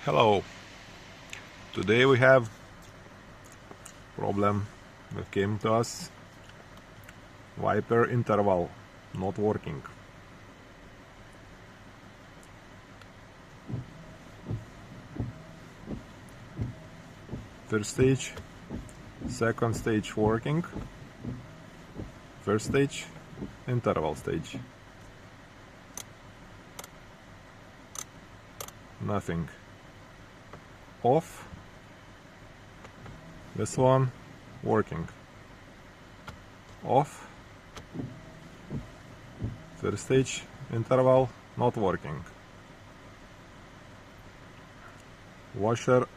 Hello. Today we have problem that came to us. Wiper interval not working. First stage, second stage working. First stage, interval stage. Nothing. Off. This one working. Off. First stage interval not working. Washer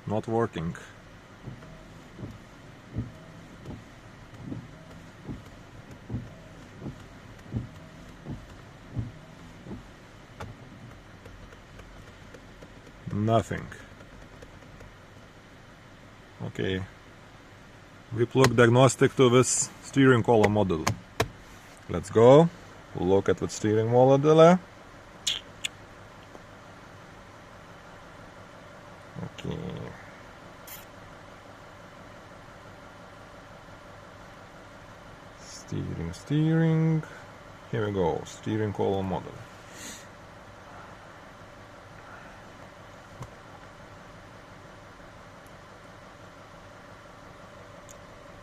not working. Nothing. Okay. We plug diagnostic to this steering column model. Let's go. Look at the steering model. Okay. Steering. Here we go. Steering column model.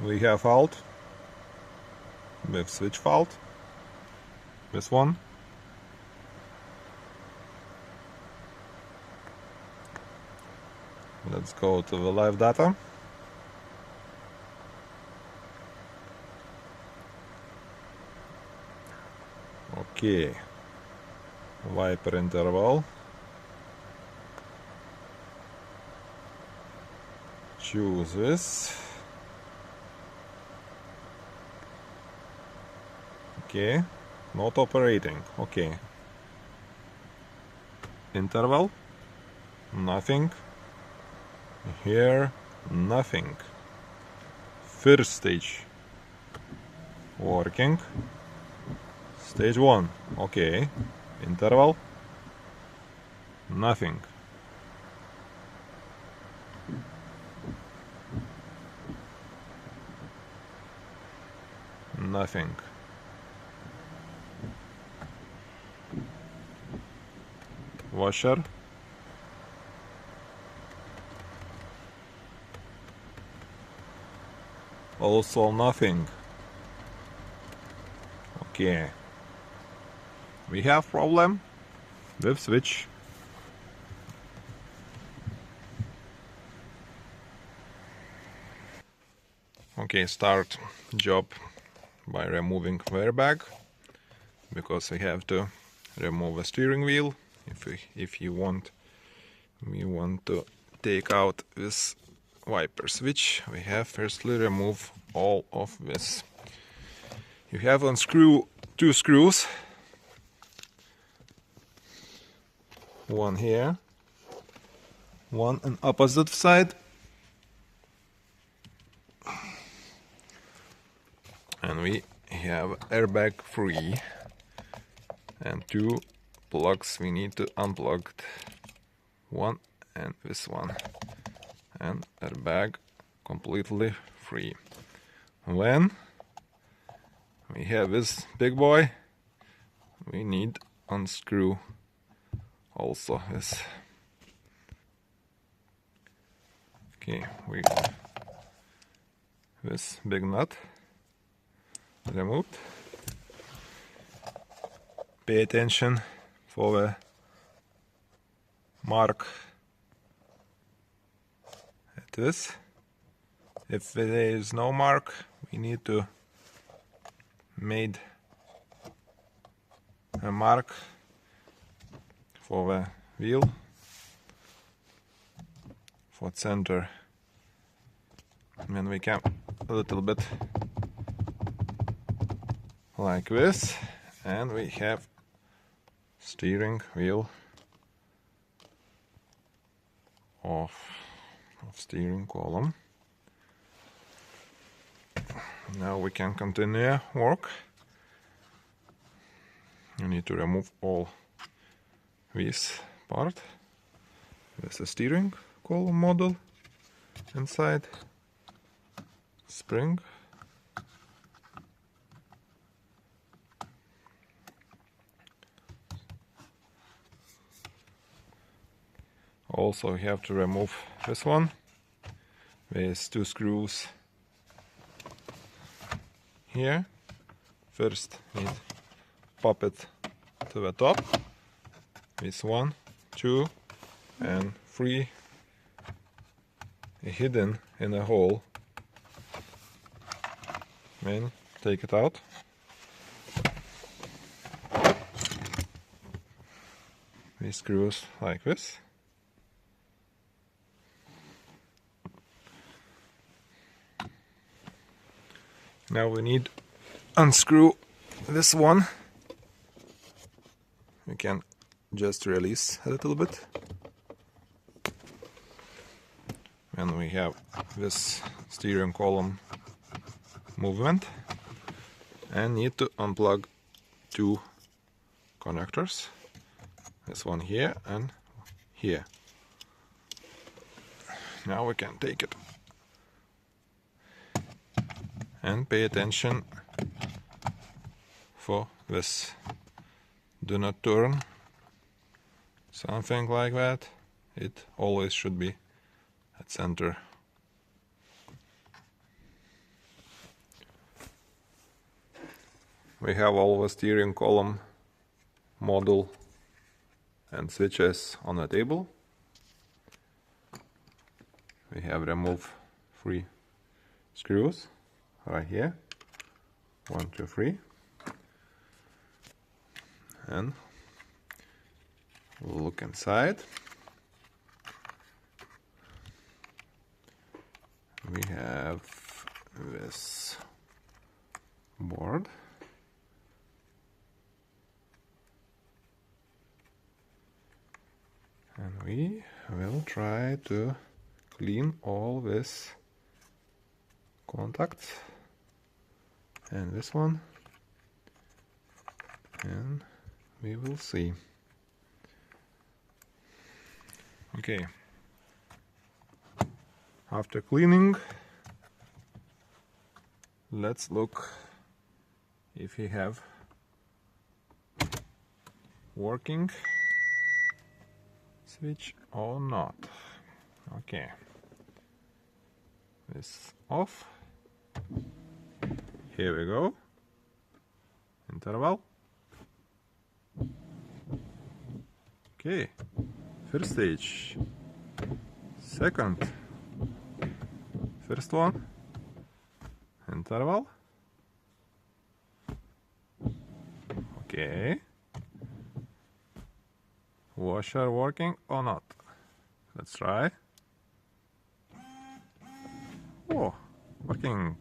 We have fault with switch fault. This one. Let's go to the live data. Okay. Wiper interval. Choose this. Okay, not operating. Okay. Interval, nothing. Here, nothing. First stage, working. Stage 1, okay. Interval, nothing. Nothing. Washer. Also nothing. Okay. We have problem with switch. Okay, start job by removing wear bag, because we have to remove a steering wheel. If we want to take out this wiper switch, we have firstly remove all of this. You have unscrew two screws, one here, one on opposite side, and we have airbag free, and two plugs we need to unplug, one and this one, and airbag completely free. When we have this big boy, we need unscrew also this. Okay, we this big nut removed. Pay attention for the mark at this. If there is no mark, we need to make a mark for the wheel, for center. And we can a little bit like this, and we have steering wheel of steering column. Now we can continue work. You need to remove all this part. There's a steering column model inside, spring, also we have to remove this one with 2 screws here. First we pop it to the top with 1, 2 and 3 hidden in a hole. Then take it out. With screws like this. Now we need unscrew this one. We can just release a little bit. And we have this steering column movement, and need to unplug 2 connectors. This one here and here. Now we can take it. And pay attention for this. Do not turn. Something like that. It always should be at center. We have all the steering column model and switches on the table. We have removed 3 screws right here. 1, 2, 3. And we'll look inside. We have this board. And we will try to clean all this contacts and this one, and we will see. Okay, after cleaning, let's look if we have working switch or not. Okay, this off. Here we go. Interval. Okay, first stage. Second. First one. Interval. Okay. Washer working or not? Let's try. Oh, working.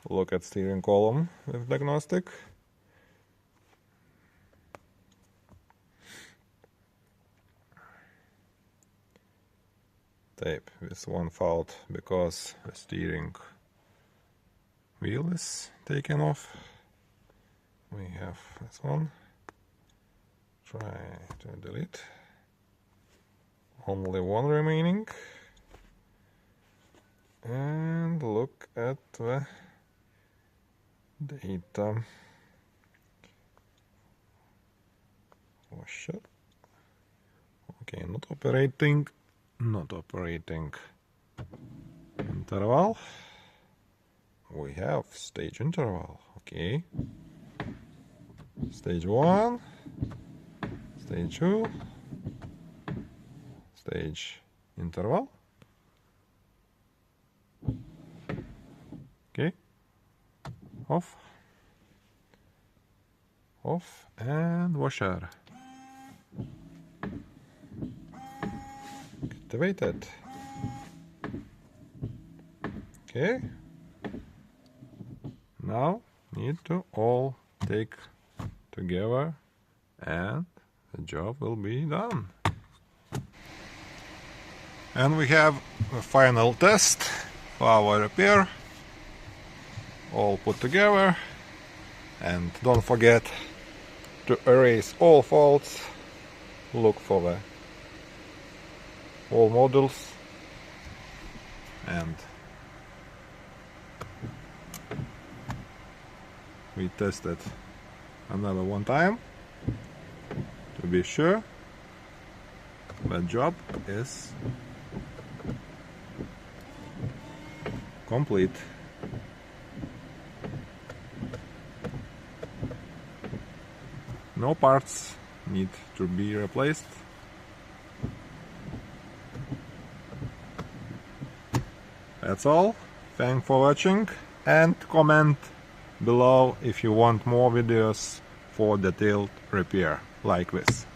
Look at steering column with diagnostic. Tape with one fault because the steering wheel is taken off. We have this one. Try to delete. Only one remaining. And look at the data. Washer. Okay, not operating. Not operating. Interval. We have stage interval. Okay. Stage 1. Stage 2. Stage interval. Okay. Off. Off and washer. Activated. Okay. Now need to all take together and the job will be done. And we have a final test for our repair. All put together And don't forget to erase all faults. Look for the all models, and we tested another one time to be sure the job is complete. No parts need to be replaced. That's all. Thanks for watching, and comment below if you want more videos for detailed repair like this.